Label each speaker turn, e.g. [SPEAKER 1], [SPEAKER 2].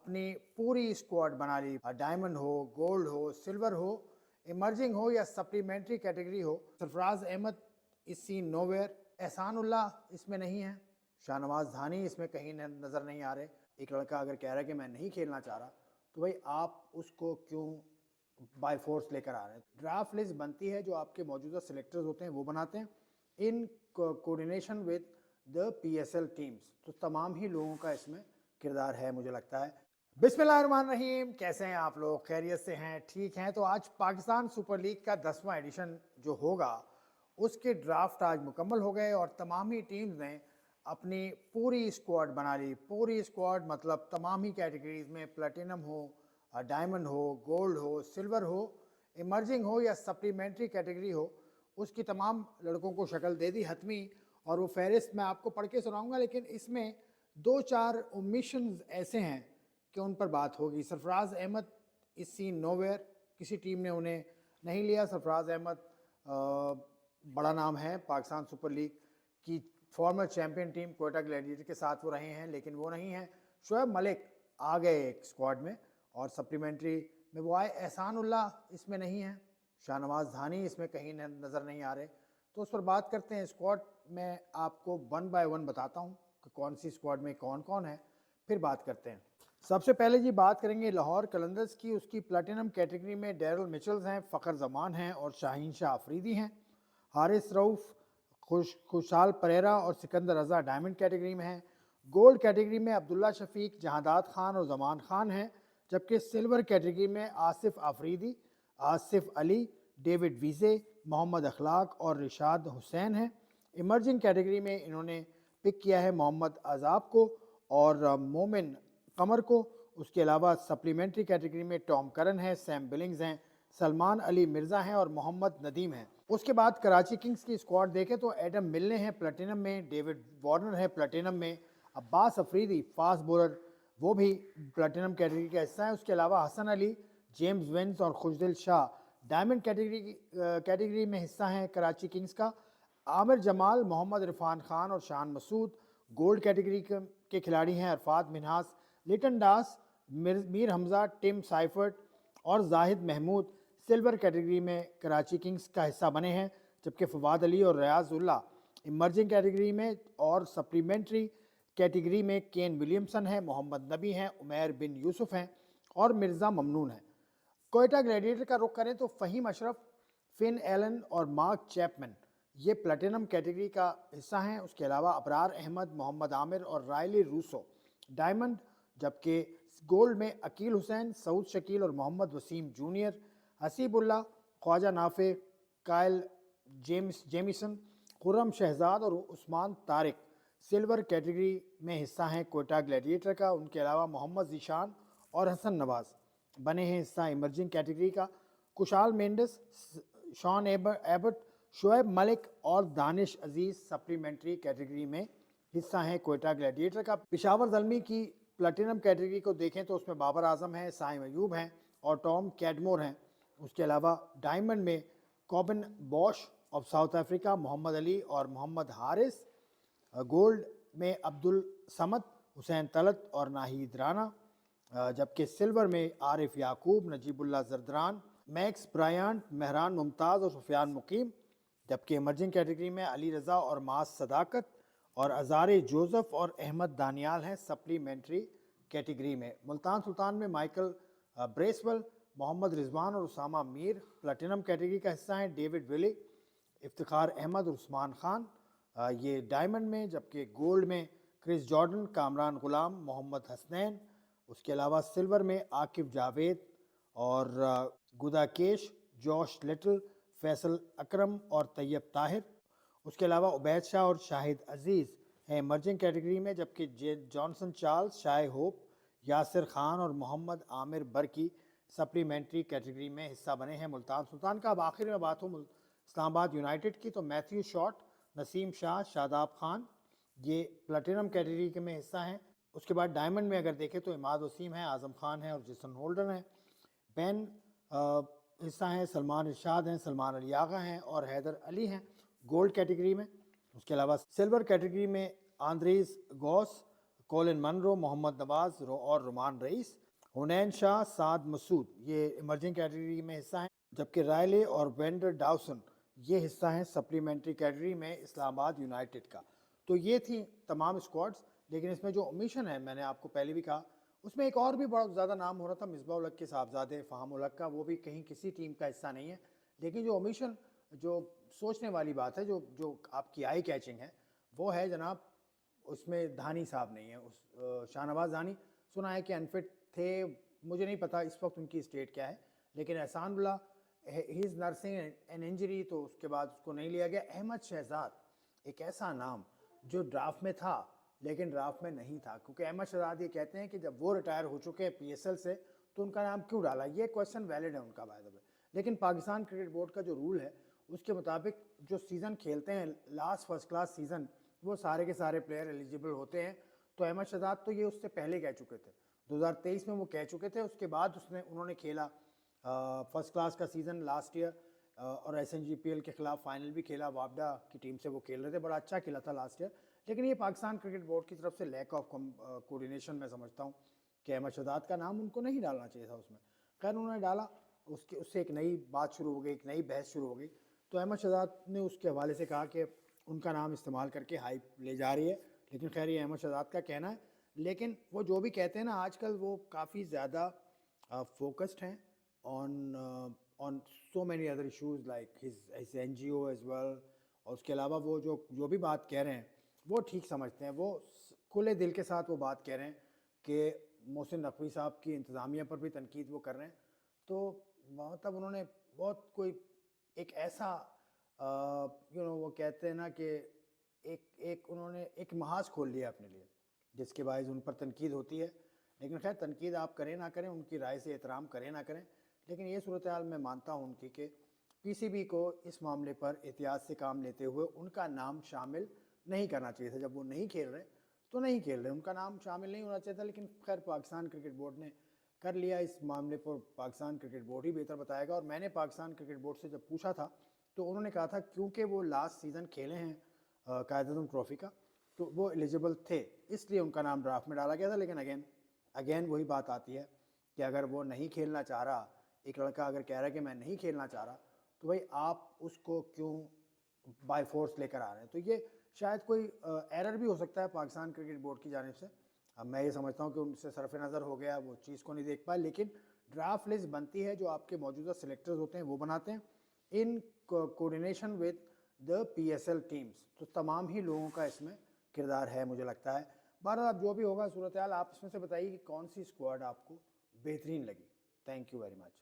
[SPEAKER 1] अपनी पूरी स्क्वाड बना ली, डायमंड हो, गोल्ड हो, सिल्वर हो, इमर्जिंग हो या सप्लीमेंट्री कैटेगरी हो। Sarfaraz Ahmed is seen nowhere, Ehsanullah इसमें नहीं है, शाहनवाज धानी इसमें कहीं नज़र नहीं आ रहे। एक लड़का अगर कह रहा है कि मैं नहीं खेलना चाह रहा, तो भाई आप उसको क्यों बाय फोर्स लेकर आ रहे हैं? ड्राफ्ट लिस्ट बनती है, जो आपके मौजूदा सिलेक्टर्स होते हैं वो बनाते हैं in coordination with the PSL teams. तो तमाम ही लोगों का इसमें किरदार है मुझे लगता है। बिस्मिल्लाहिर्रहमानिर्रहीम, कैसे हैं आप लोग? खैरियत से हैं? ठीक हैं? तो आज पाकिस्तान सुपर लीग का 10वां एडिशन जो होगा उसके ड्राफ्ट आज मुकम्मल हो गए और तमाम ही टीम्स ने अपनी पूरी स्क्वाड बना ली। पूरी स्क्वाड मतलब तमाम ही कैटेगरीज में, प्लेटिनम हो, डायमंड हो, गोल्ड हो, सिल्वर हो, इमर्जिंग हो या सप्लीमेंट्री कैटेगरी हो, उसकी तमाम लड़कों को शक्ल दे दी हतमी। और वो फहरिस्त मैं आपको पढ़ के सुनाऊंगा, लेकिन इसमें 2-4 ओमिशंस ऐसे हैं कि उन पर बात होगी। Sarfaraz Ahmed is seen nowhere, किसी टीम ने उन्हें नहीं लिया। सरफराज अहमद बड़ा नाम है, पाकिस्तान सुपर लीग की former champion team Quetta gladiator के साथ वो रहे हैं, लेकिन वो नहीं हैं। शोएब मलिक आ गए एक स्क्वाड में और सप्लीमेंट्री में वो आए। एहसान उल्लाह इसमें नहीं है, शाहनवाज धानी इसमें कहीं नज़र नहीं आ रहे। तो उस पर बात करते हैं। स्क्वाड में आपको 1 बाय 1 बताता हूँ कि कौन सी स्क्वाड में कौन कौन है, फिर बात करते हैं। सबसे पहले जी बात करेंगे लाहौर कलंदर्स की। उसकी प्लेटिनम कैटेगरी में डैरल मिचल्स हैं, फ़खर जमान हैं और शाहीन शाह अफरीदी हैं। हारिस रऊफ़, खुशहाल परेरा और सिकंदर रज़ा डायमंड कैटेगरी में हैं। गोल्ड कैटेगरी में अब्दुल्ला शफीक, जहादात खान और जमान खान हैं, जबकि सिल्वर कैटेगरी में आसिफ आफरीदी, आसिफ अली, डेविड वीज़े, मोहम्मद अखलाक और रिशाद हुसैन हैं। इमर्जिंग कैटेगरी में इन्होंने पिक किया है मोहम्मद आज़ाब को और मोमिन कमर को। उसके अलावा सप्लीमेंट्री कैटेगरी में टॉम करन है, सैम बिलिंग्स हैं, सलमान अली मिर्ज़ा हैं और मोहम्मद नदीम हैं। उसके बाद कराची किंग्स की स्क्वाड देखें तो एडम मिलने हैं प्लेटिनम में, डेविड वार्नर है प्लेटिनम में, अब्बास अफरीदी फास्ट बॉलर वो भी प्लेटिनम कैटेगरी का हिस्सा है। उसके अलावा हसन अली, जेम्स वेंस और खुशदिल शाह डायमंड कैटेगरी में हिस्सा हैं कराची किंग्स का। आमिर जमाल, मोहम्मद इरफान खान और शान मसूद गोल्ड कैटेगरी के खिलाड़ी हैं। अरफात मिनहास, लिटन दास, मीर हमज़ा, टिम साइफर्ट और जाहिद महमूद सिल्वर कैटेगरी में कराची किंग्स का हिस्सा बने हैं, जबकि फवाद अली और रियाजुल्ला इमर्जिंग कैटेगरी में और सप्लीमेंट्री कैटेगरी में केन विलियमसन है, मोहम्मद नबी हैं, उमैर बिन यूसुफ हैं और मिर्ज़ा ममनून हैं। कोयटा ग्लैडिएटर का रुख करें तो फ़हीम अशरफ, फिन एलन और मार्क चैपमैन ये प्लेटिनम कैटेगरी का हिस्सा हैं। उसके अलावा अबरार अहमद, मोहम्मद आमिर और रायली रूसो डायमंड, जबकि गोल्ड में अकील हुसैन, सऊद शकील और मोहम्मद वसीम जूनियर, हसीबुल्ला, ख्वाजा नाफे, कायल जेमिसन, खुर्रम शहजाद और उस्मान तारिक सिल्वर कैटेगरी में हिस्सा हैं कोयटा ग्लैडिएटर का। उनके अलावा मोहम्मद जीशान और हसन नवाज बने हैं हिस्सा इमर्जिंग कैटेगरी का। कुशाल मेंडिस, शॉन एबर्ट, शोएब मलिक और दानिश अजीज़ सप्लीमेंट्री कैटेगरी में हिस्सा हैं कोयटा ग्लैडिएटर का। पेशावर ज़ल्मी की प्लेटिनम कैटेगरी को देखें तो उसमें बाबर आजम हैं, साइम अयूब हैं और टॉम कैडमोर हैं। उसके अलावा डायमंड में Corbin Bosch of South Africa, Mohammad Ali और मोहम्मद हारिस। गोल्ड में अब्दुल समद, हुसैन तलत और नाहिद राना, जबकि सिल्वर में आरिफ याकूब, नजीबुल्ला जरदरान, मैक्स ब्रायंट, मेहरान मुमताज़ और सुफियान मुकीम, जबकि इमर्जिंग कैटेगरी में अली रज़ा और मास सदाकत और अजारे जोसेफ और अहमद दानियाल हैं सप्लीमेंट्री कैटेगरी में। मुल्तान सुल्तान में माइकल ब्रेसवेल, मोहम्मद रिजवान और उसामा मीर प्लेटिनम कैटेगरी का हिस्सा हैं। डेविड विली, इफ्तिखार अहमद और उस्मान खान ये डायमंड में, जबकि गोल्ड में क्रिस जॉर्डन, कामरान गुलाम, मोहम्मद हसनैन। उसके अलावा सिल्वर में आकिब जावेद और गुदाकेश, जॉश लिटल, फैसल अकरम और तैयब ताहिर। उसके अलावा उबैद शाह और शाहिद अजीज़ हैं इमर्जिंग कैटेगरी में, जबकि Johnson Charles, Shai Hope, Yasir Khan और मोहम्मद आमिर बरकी सप्लीमेंट्री कैटेगरी में हिस्सा बने हैं मुल्तान सुल्तान का। अब आखिर में बात हो इस्लामाबाद यूनाइटेड की, तो मैथ्यू शॉट, नसीम शाह, शादाब खान ये प्लेटिनम कैटेगरी के में हिस्सा हैं। उसके बाद डायमंड में अगर देखें तो इमाद वसीम है, आज़म खान है और जेसन होल्डर हैं। बैन हिस्सा हैं, सलमान इरशाद हैं, सलमान अली आगा हैं और हैदर अली हैं गोल्ड कैटेगरी में। उसके अलावा सिल्वर कैटेगरी में आंद्रेस गॉस, کولن منرو, محمد نواز اور رومان رئیس. حنین شاہ, سعد مسعود یہ ایمرجنگ کیٹیگری میں حصہ ہیں, جبکہ رائلے اور وینڈر ڈاوسن یہ حصہ ہیں سپلیمنٹری کیٹیگری میں اسلام آباد یونائٹڈ کا. تو یہ تھی تمام اسکواڈز. لیکن اس میں جو اومیشن ہے, میں نے آپ کو پہلے بھی کہا, اس میں ایک اور بھی بہت زیادہ نام ہو رہا تھا, مصباح الحق کے صاحبزادے فہم الحق کا, وہ بھی کہیں کسی ٹیم کا حصہ نہیں ہے. لیکن جو اومیشن, جو سوچنے والی بات ہے, جو آپ کی آئی کیچنگ ہے, وہ ہے جناب اس میں دھانی صاحب نہیں ہیں. شاہ نواز دھانی سنا ہے کہ انفٹ تھے, مجھے نہیں پتا اس وقت ان کی اسٹیٹ کیا ہے. لیکن احسان اللہ ہی از نرسنگ این انجری, تو اس کے بعد اس کو نہیں لیا گیا. احمد شہزاد ایک ایسا نام جو ڈرافٹ میں تھا لیکن ڈرافٹ میں نہیں تھا, کیونکہ احمد شہزاد یہ کہتے ہیں کہ جب وہ ریٹائر ہو چکے ہیں پی ایس ایل سے تو ان کا نام کیوں ڈالا. یہ کویشچن ویلڈ ہے ان کا بائی دا وے. لیکن پاکستان کرکٹ بورڈ کا جو رول ہے اس کے مطابق جو سیزن کھیلتے ہیں لاسٹ فرسٹ کلاس سیزن, وہ سارے کے سارے پلیئر ایلیجیبل ہوتے ہیں. تو احمد شہزاد تو یہ اس سے پہلے کہہ چکے تھے, 2023 میں وہ کہہ چکے تھے. اس کے بعد انہوں نے کھیلا فرسٹ کلاس کا سیزن لاسٹ ایئر, اور S N G P L کے خلاف فائنل بھی کھیلا. وابڈا کی ٹیم سے وہ کھیل رہے تھے, بڑا اچھا کھیلا تھا لاسٹ ایئر. لیکن یہ پاکستان کرکٹ بورڈ کی طرف سے لیک آف کوآرڈینیشن میں سمجھتا ہوں کہ احمد شہزاد کا نام ان کو نہیں ڈالنا چاہیے تھا اس میں. خیر انہوں نے ڈالا, اس سے ایک نئی بات شروع ہو گئی, ایک نئی بحث شروع ہو گئی. تو احمد شہزاد نے اس کے حوالے سے کہا کہ ان کا نام استعمال کر کے ہائپ لے جا رہی ہے. لیکن خیر یہ احمد شہزاد کا کہنا ہے. لیکن وہ جو بھی کہتے ہیں نا, آج کل وہ کافی زیادہ فوکسڈ ہیں on so many other issues like his NGO as well. اور اس کے علاوہ وہ جو بھی بات کہہ رہے ہیں وہ ٹھیک سمجھتے ہیں, وہ کھلے دل کے ساتھ وہ بات کہہ رہے ہیں کہ محسن نقوی صاحب کی انتظامیہ پر بھی تنقید وہ کر رہے ہیں. تو مطلب انہوں نے بہت کوئی ایک ایسا وہ کہتے ہیں نا کہ ایک انہوں نے ایک محاذ کھول لیا اپنے لیے جس کے باعث ان پر تنقید ہوتی ہے. لیکن خیر تنقید آپ کریں نہ کریں, ان کی رائے سے احترام کریں نہ کریں, لیکن یہ صورتحال میں مانتا ہوں ان کی کہ پی سی بی کو اس معاملے پر احتیاط سے کام لیتے ہوئے ان کا نام شامل نہیں کرنا چاہیے تھا. جب وہ نہیں کھیل رہے تو نہیں کھیل رہے, ان کا نام شامل نہیں ہونا چاہیے تھا. لیکن خیر پاکستان کرکٹ بورڈ نے کر لیا اس معاملے پر, پاکستان کرکٹ بورڈ ہی بہتر بتائے گا. اور میں نے پاکستان کرکٹ بورڈ سے جب پوچھا تھا تو انہوں نے کہا تھا کیونکہ وہ لاسٹ سیزن کھیلے ہیں قائد اعظم ٹرافی کا تو وہ ایلیجیبل تھے, اس لیے ان کا نام ڈرافٹ میں ڈالا گیا تھا. لیکن اگین وہی بات آتی ہے کہ اگر وہ نہیں کھیلنا چاہ رہا, ایک لڑکا اگر کہہ رہا ہے کہ میں نہیں کھیلنا چاہ رہا, تو بھائی آپ اس کو کیوں بائی فورس لے کر آ رہے ہیں. تو یہ شاید کوئی ایرر بھی ہو سکتا ہے پاکستان کرکٹ بورڈ کی جانب سے. اب میں یہ سمجھتا ہوں کہ ان سے صرف نظر ہو گیا, وہ چیز کو نہیں دیکھ پائے. لیکن ڈرافٹ لسٹ بنتی ہے جو آپ کے موجودہ سلیکٹرز ہوتے ہیں وہ بناتے ہیں in coordination with the P S L teams. تو تمام ہی لوگوں کا اس میں کردار ہے مجھے لگتا ہے. بہرحال اب جو بھی ہوگا صورتحال, آپ اس میں سے بتائیے کہ کون سی اسکواڈ آپ کو بہترین لگی. Thank you very much.